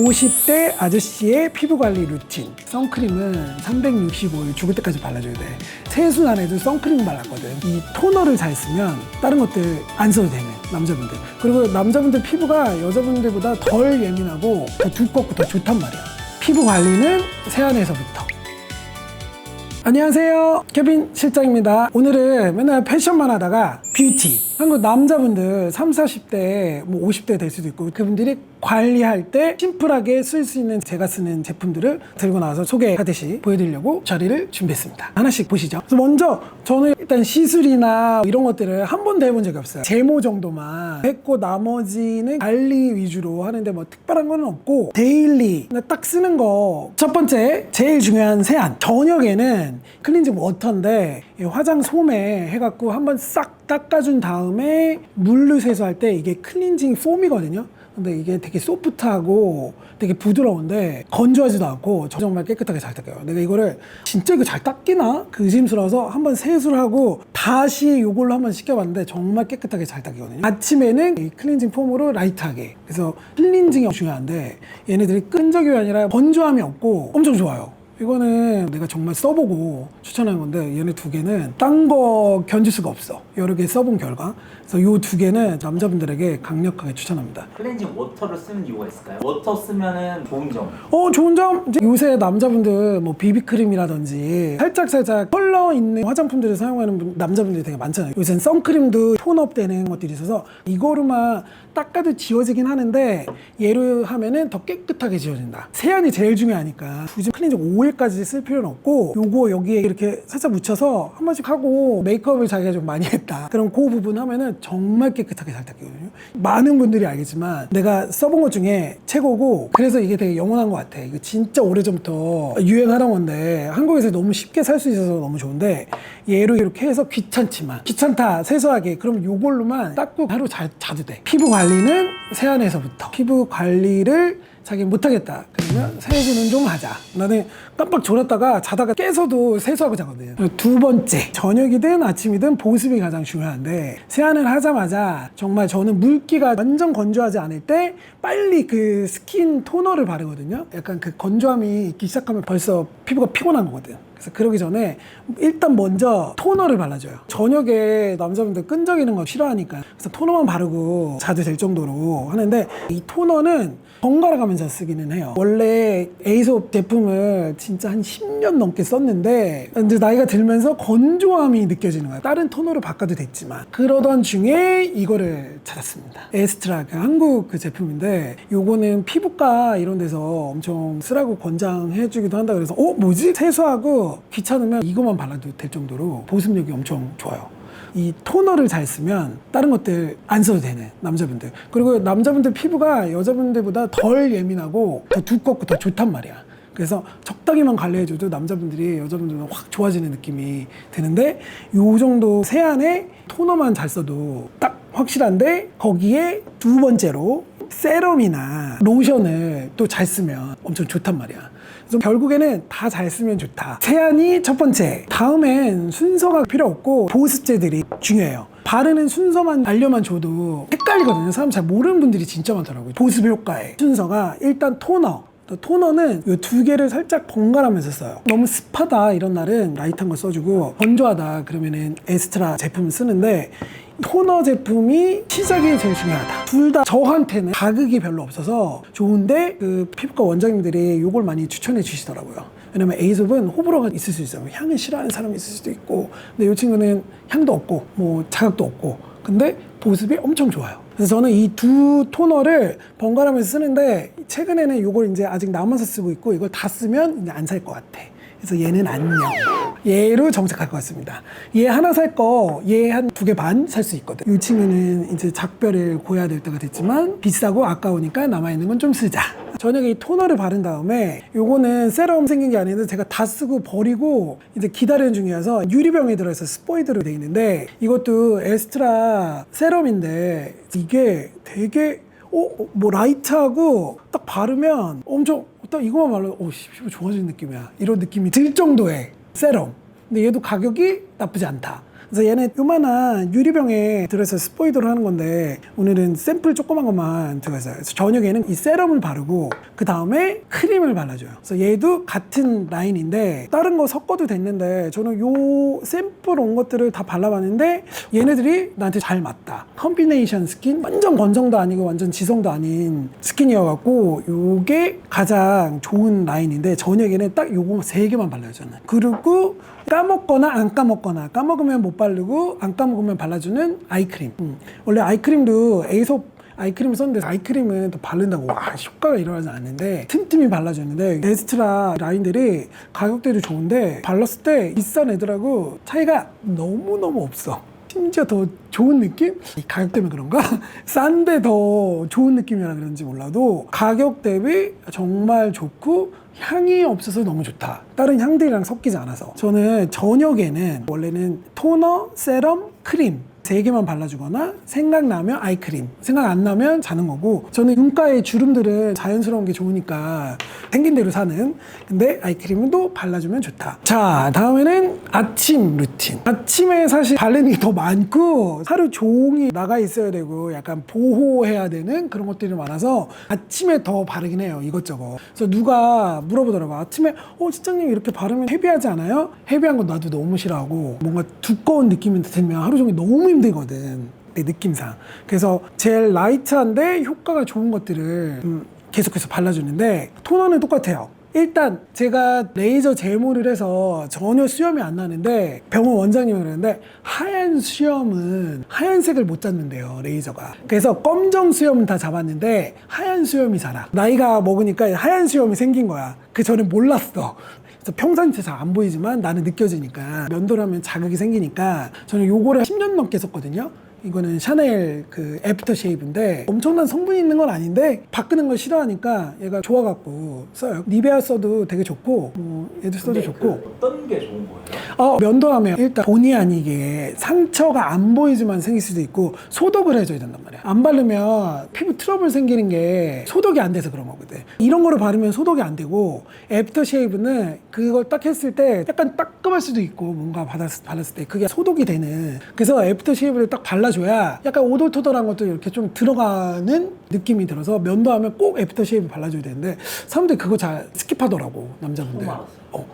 50대 아저씨의 피부관리 루틴. 선크림은 365일 죽을 때까지 발라줘야 돼. 세수 안 해도 선크림 발랐거든. 이 토너를 잘 쓰면 다른 것들 안 써도 되는 남자분들. 그리고 남자분들 피부가 여자분들보다 덜 예민하고 더 두껍고 더 좋단 말이야. 피부 관리는 세안에서부터. 안녕하세요, 케빈 실장입니다. 오늘은 맨날 패션만 하다가 뷰티, 한국 남자분들 30, 40대, 50대 될 수도 있고 그분들이 관리할 때 심플하게 쓸 수 있는 제가 쓰는 제품들을 들고 나와서 소개하듯이 보여드리려고 자리를 준비했습니다. 하나씩 보시죠. 그래서 먼저 저는 일단 시술이나 이런 것들을 한 번도 해본 적이 없어요. 제모 정도만 했고 나머지는 관리 위주로 하는데 뭐 특별한 건 없고 데일리 딱 쓰는 거. 첫 번째 제일 중요한 세안. 저녁에는 클렌징 워터인데 화장 솜에 해갖고 한번 싹 닦아준 다음에 물로 세수할 때 이게 클렌징 폼이거든요. 근데 이게 되게 소프트하고 되게 부드러운데 건조하지도 않고 정말 깨끗하게 잘 닦여요. 내가 이거를 진짜 이거 잘 닦이나? 그 의심스러워서 한번 세수를 하고 다시 이걸로 한번 씻겨봤는데 정말 깨끗하게 잘 닦이거든요. 아침에는 이 클렌징 폼으로 라이트하게. 그래서 클렌징이 중요한데 얘네들이 끈적임이 아니라 건조함이 없고 엄청 좋아요. 이거는 내가 정말 써보고 추천하는 건데 얘네 두 개는 딴 거 견딜 수가 없어. 여러 개 써본 결과. 그래서 이 두 개는 남자분들에게 강력하게 추천합니다. 클렌징 워터를 쓰는 이유가 있을까요? 워터 쓰면은 좋은 점. 좋은 점? 이제 요새 남자분들 뭐 비비크림이라든지 살짝 컬러 있는 화장품들을 사용하는 남자분들이 되게 많잖아요. 요새는 선크림도 톤업 되는 것들이 있어서 이거로만 닦아도 지워지긴 하는데 얘로 하면은 더 깨끗하게 지워진다. 세안이 제일 중요하니까 굳이 클렌징 오일까지 쓸 필요는 없고 요거 여기에 이렇게 살짝 묻혀서 한 번씩 하고 메이크업을 자기가 좀 많이 했다. 그럼 그 부분 하면은 정말 깨끗하게 잘 닦이거든요. 많은 분들이 알겠지만 내가 써본 것 중에 최고고 그래서 이게 되게 영원한 것 같아. 이거 진짜 오래전부터 유행하던 건데 한국에서 너무 쉽게 살 수 있어서 너무 좋은데 얘로 이렇게 해서 귀찮다 세수하게 그럼 요걸로만 닦고 하루 잘 자도 돼. 피부 관리는 세안에서부터. 피부 관리를 자기 못하겠다 그러면 세수는 좀 하자. 나는 깜빡 졸았다가 자다가 깨서도 세수하고 자거든요. 두 번째, 저녁이든 아침이든 보습이 가장 중요한데 세안을 하자마자 정말 저는 물기가 완전 건조하지 않을 때 빨리 그 스킨 토너를 바르거든요. 약간 그 건조함이 있기 시작하면 벌써 피부가 피곤한 거거든. 그래서 그러기 전에 일단 먼저 토너를 발라줘요. 저녁에 남자분들 끈적이는 거 싫어하니까 그래서 토너만 바르고 자도 될 정도로 하는데 이 토너는 번갈아 가면서 쓰기는 해요. 원래 에이솝 제품을 진짜 한 10년 넘게 썼는데 이제 나이가 들면서 건조함이 느껴지는 거예요. 다른 토너로 바꿔도 됐지만 그러던 중에 이거를 찾았습니다. 에스트라, 한국 그 제품인데 요거는 피부과 이런 데서 엄청 쓰라고 권장해주기도 한다 그래서 뭐지? 세수하고 귀찮으면 이거만 발라도 될 정도로 보습력이 엄청 좋아요. 이 토너를 잘 쓰면 다른 것들 안 써도 되는 남자분들. 그리고 남자분들 피부가 여자분들보다 덜 예민하고 더 두껍고 더 좋단 말이야. 그래서 적당히만 관리해줘도 남자분들이 여자분들보다 확 좋아지는 느낌이 드는데 요 정도 세안에 토너만 잘 써도 딱 확실한데 거기에 두 번째로 세럼이나 로션을 또 잘 쓰면 엄청 좋단 말이야. 그래서 결국에는 다 잘 쓰면 좋다. 세안이 첫 번째. 다음엔 순서가 필요 없고 보습제들이 중요해요. 바르는 순서만 알려만 줘도 헷갈리거든요. 사람 잘 모르는 분들이 진짜 많더라고요. 보습 효과에 순서가 일단 토너. 토너는 이 두 개를 살짝 번갈아면서 써요. 너무 습하다 이런 날은 라이트한 거 써주고 건조하다 그러면은 에스트라 제품을 쓰는데 토너 제품이 시작이 제일 중요하다. 둘 다 저한테는 자극이 별로 없어서 좋은데 그 피부과 원장님들이 이걸 많이 추천해 주시더라고요. 왜냐면 에이솝은 호불호가 있을 수 있어요. 향을 싫어하는 사람이 있을 수도 있고 근데 이 친구는 향도 없고 뭐 자극도 없고 근데 보습이 엄청 좋아요. 그래서 저는 이 두 토너를 번갈아가면서 쓰는데 최근에는 이걸 이제 아직 남아서 쓰고 있고 이걸 다 쓰면 이제 안 살 것 같아. 그래서 얘는 안녕. 얘로 정착할 것 같습니다. 얘 하나 살 거 얘 한 두 개 반 살 수 있거든. 이 친구는 이제 작별을 고해야 될 때가 됐지만 비싸고 아까우니까 남아있는 건 좀 쓰자. 저녁에 이 토너를 바른 다음에 요거는 세럼 생긴 게 아닌데 제가 다 쓰고 버리고 이제 기다리는 중이어서 유리병에 들어있어 스포이드로 돼 있는데 이것도 에스트라 세럼인데 이게 되게 뭐 라이트하고 딱 바르면 엄청 딱 이거만 바르면 피부 좋아지는 느낌이야 이런 느낌이 들 정도의 세럼. 근데 얘도 가격이 나쁘지 않다. 그래서 얘네 요만한 유리병에 들어서 스포이드를 하는 건데 오늘은 샘플 조그만 것만 들어있어요. 그래서 저녁에는 이 세럼을 바르고 그 다음에 크림을 발라줘요. 그래서 얘도 같은 라인인데 다른 거 섞어도 됐는데 저는 요 샘플 온 것들을 다 발라봤는데 얘네들이 나한테 잘 맞다. 컨비네이션 스킨, 완전 건성도 아니고 완전 지성도 아닌 스킨이어갖고 요게 가장 좋은 라인인데 저녁에는 딱 요거 3개만 발라요 저는. 그리고 까먹거나 안 까먹거나, 까먹으면 못 바르고 안 까먹으면 발라주는 아이크림. 원래 아이크림도 에이솝 아이크림 썼는데 아이크림은 또 바른다고 와 효과가 일어나지 않는데 틈틈이 발라주는데 에스트라 라인들이 가격대도 좋은데 발랐을 때 비싼 애들하고 차이가 너무너무 없어. 심지어 더 좋은 느낌? 이 가격 때문에 그런가? 싼데 더 좋은 느낌이라 그런지 몰라도 가격 대비 정말 좋고 향이 없어서 너무 좋다. 다른 향들이랑 섞이지 않아서. 저는 저녁에는 원래는 토너, 세럼, 크림 3개만 발라주거나 생각나면 아이크림, 생각 안 나면 자는 거고 저는 눈가에 주름들은 자연스러운 게 좋으니까 생긴 대로 사는. 근데 아이크림도 발라주면 좋다. 자, 다음에는 아침 루틴. 아침에 사실 바르는 게 더 많고 하루 종일 나가 있어야 되고 약간 보호해야 되는 그런 것들이 많아서 아침에 더 바르긴 해요. 이것저것. 그래서 누가 물어보더라고. 아침에 실장님 이렇게 바르면 헤비하지 않아요? 헤비한 건 나도 너무 싫어하고 뭔가 두꺼운 느낌이 들면 하루 종일 너무 힘들거든. 내 느낌상. 그래서 제일 라이트한데 효과가 좋은 것들을 계속해서 발라주는데 토너는 똑같아요. 일단 제가 레이저 제모를 해서 전혀 수염이 안 나는데 병원 원장님이 그러는데 하얀 수염은 하얀색을 못 잡는데요 레이저가. 그래서 검정 수염은 다 잡았는데 하얀 수염이 자라. 나이가 먹으니까 하얀 수염이 생긴 거야. 그 전에 몰랐어. 그래서 평상시에 잘 안 보이지만 나는 느껴지니까 면도를 하면 자극이 생기니까 저는 요거를 10년 넘게 썼거든요. 이거는 샤넬 그 애프터 쉐이브인데 엄청난 성분이 있는 건 아닌데 바꾸는 걸 싫어하니까 얘가 좋아갖고 써요. 니베아 써도 되게 좋고 얘도 써도 좋고. 어떤 게 좋은 거예요? 면도하면 일단 본의 아니게 상처가 안 보이지만 생길 수도 있고 소독을 해줘야 된단 말이야. 안 바르면 피부 트러블 생기는 게 소독이 안 돼서 그런 거거든. 이런 거를 바르면 소독이 안 되고 애프터 쉐이브는 그걸 딱 했을 때 약간 따끔할 수도 있고 뭔가 발랐을 때 그게 소독이 되는. 그래서 애프터 쉐이브를 딱 발라줘야 약간 오돌토돌한 것도 이렇게 좀 들어가는 느낌이 들어서 면도하면 꼭 애프터 쉐이브 발라줘야 되는데 사람들이 그거 잘 스킵하더라고 남자분들.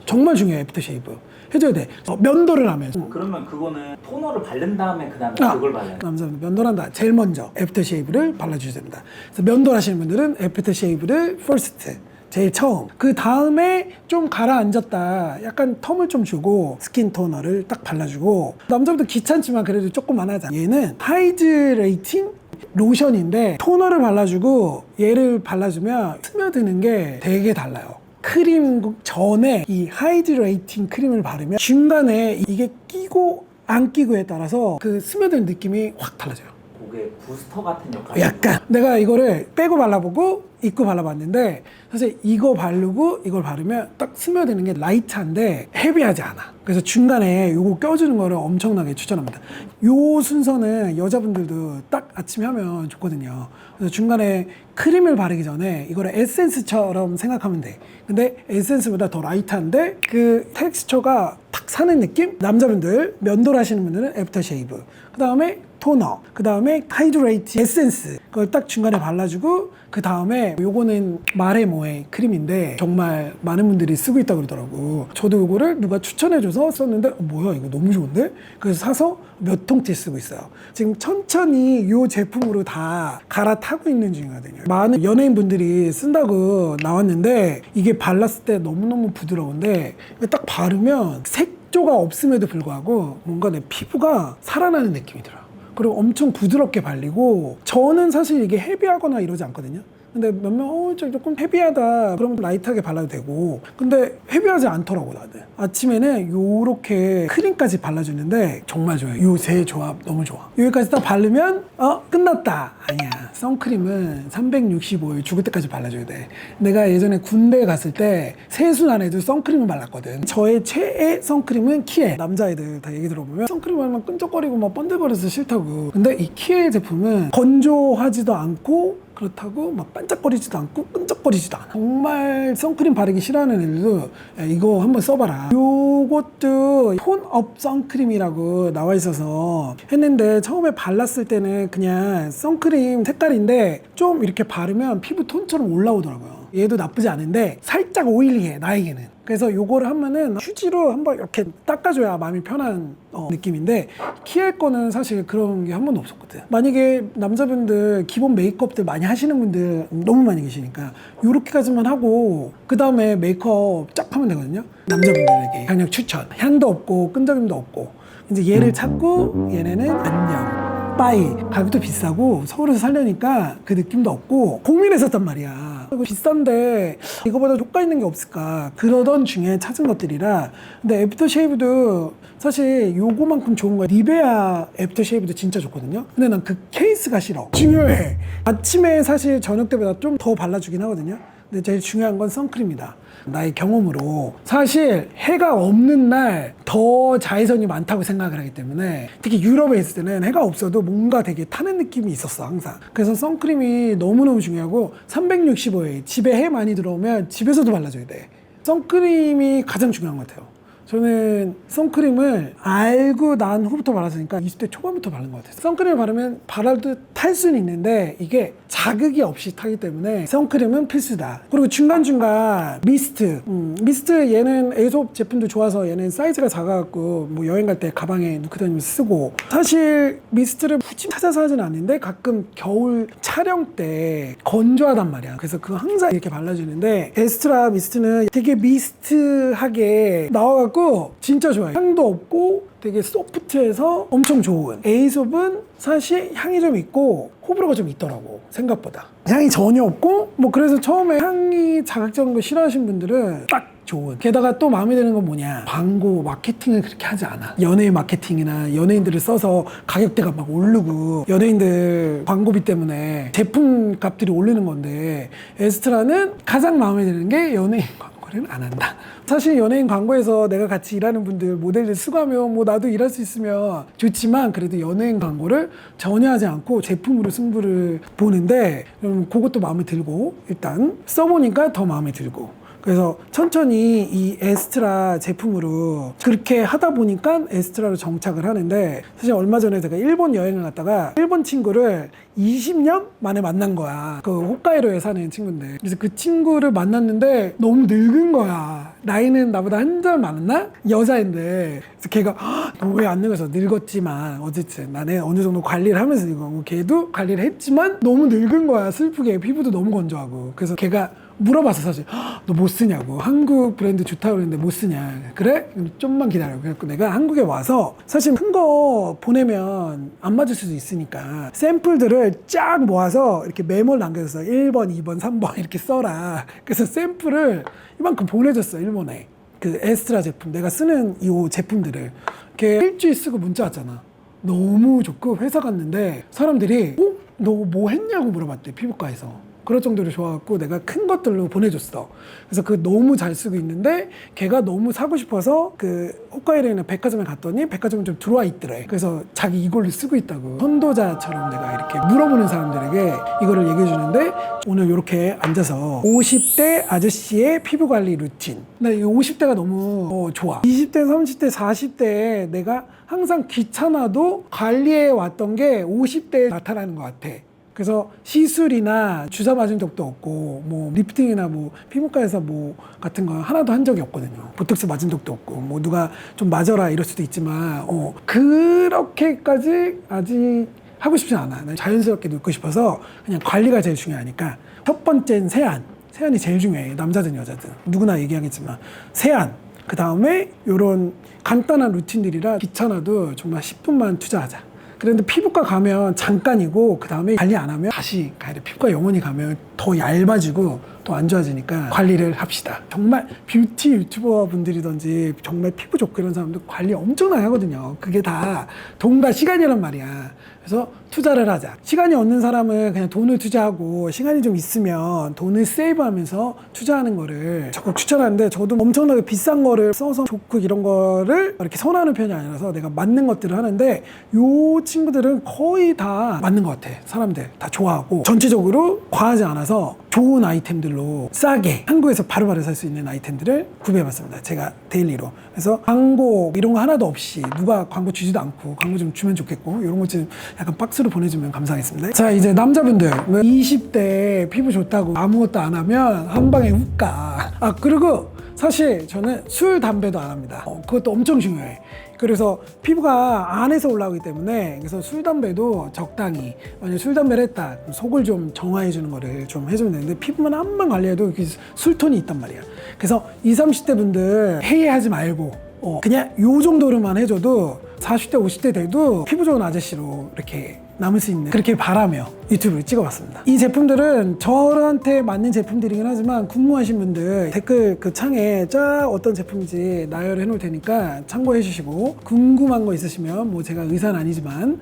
정말 중요해 애프터 쉐이브. 해줘야 돼. 면도를 하면. 그러면 그거는 토너를 바른 다음에 그 다음에 그걸 발라요? 남자분들 면도를 한다. 제일 먼저 애프터 쉐이브를 발라주셔야 됩니다. 그래서 면도를 하시는 분들은 애프터 쉐이브를 퍼스트. 제일 처음. 그 다음에 좀 가라앉았다. 약간 텀을 좀 주고 스킨 토너를 딱 발라주고. 남자분들 귀찮지만 그래도 조금만 하자. 얘는 하이드레이팅 로션인데 토너를 발라주고 얘를 발라주면 스며드는 게 되게 달라요. 크림 전에 이 하이드레이팅 크림을 바르면 중간에 이게 끼고 안 끼고에 따라서 그 스며드는 느낌이 확 달라져요. 그게 부스터 같은 역할이 약간 내가 이거를 빼고 발라보고 입고 발라봤는데 사실 이거 바르고 이걸 바르면 딱 스며드는 게 라이트한데 헤비하지 않아. 그래서 중간에 요거 껴주는 거를 엄청나게 추천합니다. 요 순서는 여자분들도 딱 아침에 하면 좋거든요. 그래서 중간에 크림을 바르기 전에 이거를 에센스처럼 생각하면 돼. 근데 에센스보다 더 라이트한데 그 텍스처가 탁 사는 느낌? 남자분들 면도를 하시는 분들은 애프터 쉐이브, 그 다음에 토너, 그 다음에 하이드레이트 에센스 그걸 딱 중간에 발라주고 그 다음에 요거는 마레모의 크림인데 정말 많은 분들이 쓰고 있다고 그러더라고. 저도 요거를 누가 추천해줘서 썼는데 뭐야 이거 너무 좋은데? 그래서 사서 몇 통째 쓰고 있어요. 지금 천천히 요 제품으로 다 갈아타고 있는 중이거든요. 많은 연예인분들이 쓴다고 나왔는데 이게 발랐을 때 너무너무 부드러운데 딱 바르면 색조가 없음에도 불구하고 뭔가 내 피부가 살아나는 느낌이 들어요. 그리고 엄청 부드럽게 발리고 저는 사실 이게 헤비하거나 이러지 않거든요. 근데 몇명 조금 헤비하다 그러면 라이트하게 발라도 되고 근데 헤비하지 않더라고 다들. 아침에는 요렇게 크림까지 발라주는데 정말 좋아요. 요 세 조합 너무 좋아. 여기까지 딱 바르면 끝났다. 아니야. 선크림은 365일 죽을 때까지 발라줘야 돼. 내가 예전에 군대에 갔을 때 세수 안 해도 선크림을 발랐거든. 저의 최애 선크림은 키엘. 남자애들 다 얘기 들어보면 선크림 바르면 끈적거리고 막 번들거려서 싫다고. 근데 이 키엘 제품은 건조하지도 않고 그렇다고 막 반짝거리지도 않고 끈적거리지도 않아. 정말 선크림 바르기 싫어하는 애들도 야, 이거 한번 써봐라. 요것도 톤업 선크림이라고 나와 있어서 했는데 처음에 발랐을 때는 그냥 선크림 색깔인데 좀 이렇게 바르면 피부 톤처럼 올라오더라고요. 얘도 나쁘지 않은데 살짝 오일리해, 나에게는. 그래서 요거를 하면은 휴지로 한번 이렇게 닦아줘야 마음이 편한 느낌인데 키엘 거는 사실 그런 게 한 번도 없었거든. 만약에 남자분들 기본 메이크업들 많이 하시는 분들 너무 많이 계시니까 요렇게까지만 하고 그 다음에 메이크업 쫙 하면 되거든요. 남자분들에게 강력 추천. 향도 없고 끈적임도 없고 이제 얘를 찾고 얘네는 안녕 빠이. 가격도 비싸고 서울에서 살려니까 그 느낌도 없고 고민했었단 말이야. 이거 비싼데 이거보다 효과 있는 게 없을까 그러던 중에 찾은 것들이라. 근데 애프터쉐이브도 사실 요거만큼 좋은 거야. 니베아 애프터쉐이브도 진짜 좋거든요. 근데 난 그 케이스가 싫어. 중요해. 아침에 사실 저녁 때보다 좀 더 발라주긴 하거든요. 근데 제일 중요한 건 선크림이다. 나의 경험으로 사실 해가 없는 날 더 자외선이 많다고 생각을 하기 때문에 특히 유럽에 있을 때는 해가 없어도 뭔가 되게 타는 느낌이 있었어 항상. 그래서 선크림이 너무너무 중요하고 365일 집에 해 많이 들어오면 집에서도 발라줘야 돼. 선크림이 가장 중요한 것 같아요. 저는 선크림을 알고 난 후부터 발랐으니까 20대 초반부터 바른 것 같아요. 선크림을 바르면 바라도 탈 수는 있는데 이게 자극이 없이 타기 때문에 선크림은 필수다. 그리고 중간중간 미스트. 미스트 얘는 에이솝 제품도 좋아서 얘는 사이즈가 작아갖고 뭐 여행 갈 때 가방에 넣고 다니면서 쓰고. 사실 미스트를 굳이 찾아서 하진 않는데 가끔 겨울 촬영 때 건조하단 말이야. 그래서 그거 항상 이렇게 발라주는데 에스트라 미스트는 되게 미스트하게 나와갖고 진짜 좋아요. 향도 없고 되게 소프트해서 엄청 좋은. 에이솝은 사실 향이 좀 있고 호불호가 좀 있더라고 생각보다. 향이 전혀 없고 뭐 그래서 처음에 향이 자극적인 거 싫어하시는 분들은 딱 좋은. 게다가 또 마음에 드는 건 뭐냐, 광고 마케팅을 그렇게 하지 않아. 연예인 마케팅이나 연예인들을 써서 가격대가 막 오르고 연예인들 광고비 때문에 제품 값들이 오르는 건데 에스트라는 가장 마음에 드는 게 연예인 광고를 안 한다. 사실 연예인 광고에서 내가 같이 일하는 분들 모델들 수고하면 뭐 나도 일할 수 있으면 좋지만 그래도 연예인 광고를 전혀 하지 않고 제품으로 승부를 보는데 그것도 마음에 들고 일단 써보니까 더 마음에 들고. 그래서 천천히 이 에스트라 제품으로 그렇게 하다 보니까 에스트라로 정착을 하는데 사실 얼마 전에 제가 일본 여행을 갔다가 일본 친구를 20년 만에 만난 거야. 그 홋카이도에 사는 친구인데 그래서 그 친구를 만났는데 너무 늙은 거야. 나이는 나보다 한 살 많았나? 여자인데 그래서 걔가 너 왜 안 늙어서 늙었지만 어쨌든 나는 어느 정도 관리를 하면서 늙고 걔도 관리를 했지만 너무 늙은 거야. 슬프게 피부도 너무 건조하고. 그래서 걔가 물어봤어 사실. 너 뭐 쓰냐고. 한국 브랜드 좋다고 그랬는데 뭐 쓰냐. 그래? 좀만 기다려. 그래서 내가 한국에 와서 사실 큰 거 보내면 안 맞을 수도 있으니까 샘플들을 쫙 모아서 이렇게 메모를 남겨줬어. 1번, 2번, 3번 이렇게 써라. 그래서 샘플을 이만큼 보내줬어 일본에. 그 에스트라 제품 내가 쓰는 이 제품들을 이렇게 일주일 쓰고 문자 왔잖아. 너무 좋고 회사 갔는데 사람들이 너 뭐 했냐고 물어봤대 피부과에서. 그럴 정도로 좋아갖고 내가 큰 것들로 보내줬어. 그래서 그 너무 잘 쓰고 있는데 걔가 너무 사고 싶어서 그 홋카이도에 있는 백화점에 갔더니 백화점에 좀 들어와 있더래. 그래서 자기 이걸로 쓰고 있다고. 선도자처럼 내가 이렇게 물어보는 사람들에게 이거를 얘기해 주는데 오늘 이렇게 앉아서 50대 아저씨의 피부 관리 루틴. 나 이 50대가 너무 좋아. 20대, 30대, 40대에 내가 항상 귀찮아도 관리해 왔던 게 50대에 나타나는 것 같아. 그래서 시술이나 주사 맞은 적도 없고 뭐 리프팅이나 뭐 피부과에서 뭐 같은 거 하나도 한 적이 없거든요. 보톡스 맞은 적도 없고 뭐 누가 좀 맞아라 이럴 수도 있지만 그렇게까지 아직 하고 싶진 않아. 난 자연스럽게 늙고 싶어서 그냥 관리가 제일 중요하니까. 첫 번째는 세안. 세안이 제일 중요해. 남자든 여자든 누구나 얘기하겠지만 세안. 그 다음에 요런 간단한 루틴들이라 귀찮아도 정말 10분만 투자하자. 그런데 피부과 가면 잠깐이고 그 다음에 관리 안 하면 다시 가야 돼. 피부과 영원히 가면 더 얇아지고 더 안 좋아지니까 관리를 합시다. 정말 뷰티 유튜버 분들이든지 정말 피부 좋고 이런 사람들 관리 엄청나게 하거든요. 그게 다 돈과 시간이란 말이야. 그래서 투자를 하자. 시간이 없는 사람은 그냥 돈을 투자하고 시간이 좀 있으면 돈을 세이브하면서 투자하는 거를 적극 추천하는데, 저도 엄청나게 비싼 거를 써서 적극 이런 거를 이렇게 선호하는 편이 아니라서 내가 맞는 것들을 하는데, 요 친구들은 거의 다 맞는 것 같아. 사람들 다 좋아하고 전체적으로 과하지 않아서 좋은 아이템들로 싸게 한국에서 바로바로 살 수 있는 아이템들을 구비해봤습니다. 제가 데일리로. 그래서 광고 이런 거 하나도 없이, 누가 광고 주지도 않고 광고 좀 주면 좋겠고 이런 것 좀 약간 박스로 보내주면 감사하겠습니다. 자, 이제 남자분들 20대 피부 좋다고 아무것도 안 하면 한 방에 훅 가. 아, 그리고 사실 저는 술, 담배도 안 합니다. 그것도 엄청 중요해. 그래서 피부가 안에서 올라오기 때문에, 그래서 술, 담배도 적당히, 만약에 술, 담배를 했다, 그럼 속을 좀 정화해 주는 거를 좀 해주면 되는데, 피부만 한번 관리해도 이렇게 술톤이 있단 말이야. 그래서 20, 30대 분들 해이하지 말고 그냥 요 정도로만 해줘도 40대, 50대 돼도 피부 좋은 아저씨로 이렇게 남을 수 있는, 그렇게 바라며 유튜브를 찍어봤습니다. 이 제품들은 저한테 맞는 제품들이긴 하지만, 궁금하신 분들 댓글 그 창에 쫙 어떤 제품인지 나열해 놓을 테니까 참고해 주시고, 궁금한 거 있으시면 뭐 제가 의사는 아니지만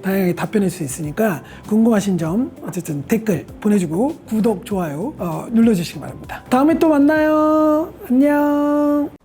다양하게 답변할 수 있으니까, 궁금하신 점 어쨌든 댓글 보내주고 구독, 좋아요 눌러주시기 바랍니다. 다음에 또 만나요. 안녕.